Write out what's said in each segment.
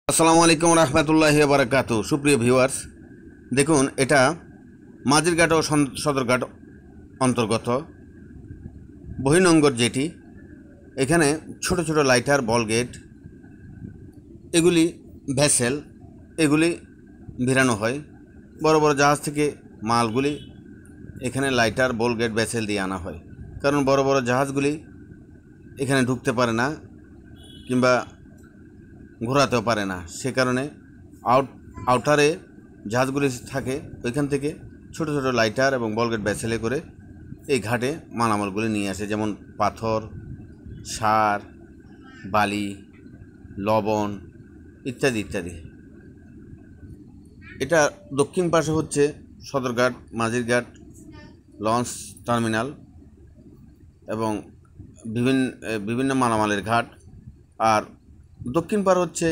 আসসালামু আলাইকুম রহমতুল্লাহি ওয়া বারাকাতুহু। সুপ্রিয় ভিউয়ার্স, দেখুন এটা মাঝিরঘাট ও সদরঘাট অন্তর্গত বহিনঙ্গর যেটি, এখানে ছোট ছোট লাইটার, বল গেট, এগুলি ভেসেল, এগুলি ভিড়ানো হয়। বড় বড় জাহাজ থেকে মালগুলি এখানে লাইটার, বল গেট, ভেসেল দিয়ে আনা হয়, কারণ বড় বড় জাহাজগুলি এখানে ঢুকতে পারে না কিংবা ঘোরাতেও পারে না। সে কারণে আউটারে জাহাজগুলি থাকে, ওইখান থেকে ছোট ছোট লাইটার এবং বলগেট ভেসেলে করে এই ঘাটে মালামালগুলি নিয়ে আসে, যেমন পাথর, সার, বালি, লবণ ইত্যাদি ইত্যাদি। এটা দক্ষিণ পাশে হচ্ছে সদরঘাট, মাঝিরঘাট লঞ্চ টার্মিনাল এবং বিভিন্ন মালামালের ঘাট। আর দক্ষিণ পার হচ্ছে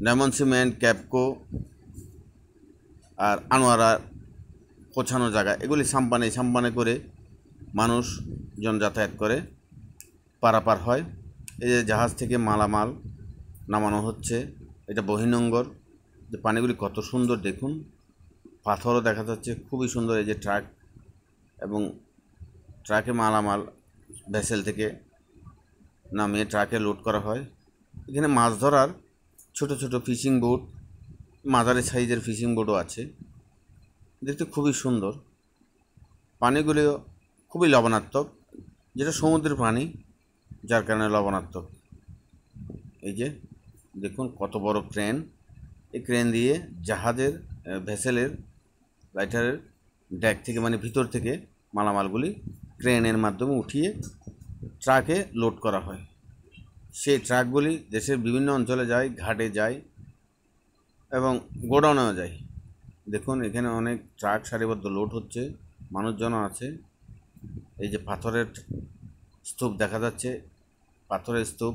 ডায়মন্ড সিমেন্ট, ক্যাপকো আর আনোয়ারা পৌঁছানোর জায়গা। এগুলি সাম্পানে করে মানুষজন যাতায়াত করে, পারাপার হয়। এই যে জাহাজ থেকে মালামাল নামানো হচ্ছে, এটা বহিনঙ্গর। যে পানিগুলি কত সুন্দর দেখুন, পাথরও দেখা যাচ্ছে, খুবই সুন্দর। এই যে ট্রাক, এবং ট্রাকে মালামাল ভেসেল থেকে নামিয়ে ট্রাকে লোড করা হয়। এখানে মাছ ধরার ছোট ছোট ফিশিং বোট, মাঝারি সাইজের ফিশিং বোটও আছে, দেখতে খুবই সুন্দর। পানিগুলিও খুবই লবণাত্মক, যেটা সমুদ্রের পানি, যার কারণে লবণাত্মক। এই যে দেখুন কত বড় ক্রেন, এই ক্রেন দিয়ে জাহাজের, ভেসেলের, লাইটারের ডেক থেকে, মানে ভিতর থেকে মালামালগুলি ক্রেনের মাধ্যমে উঠিয়ে ট্রাকে লোড করা হয়। সেই ট্রাকগুলি দেশের বিভিন্ন অঞ্চলে যায়, ঘাটে যায় এবং গোডাউনেও যায়। দেখুন এখানে অনেক ট্রাক সারিবদ্ধ লোড হচ্ছে, মানুষজনও আছে। এই যে পাথরের স্তূপ দেখা যাচ্ছে, পাথরের স্তূপ,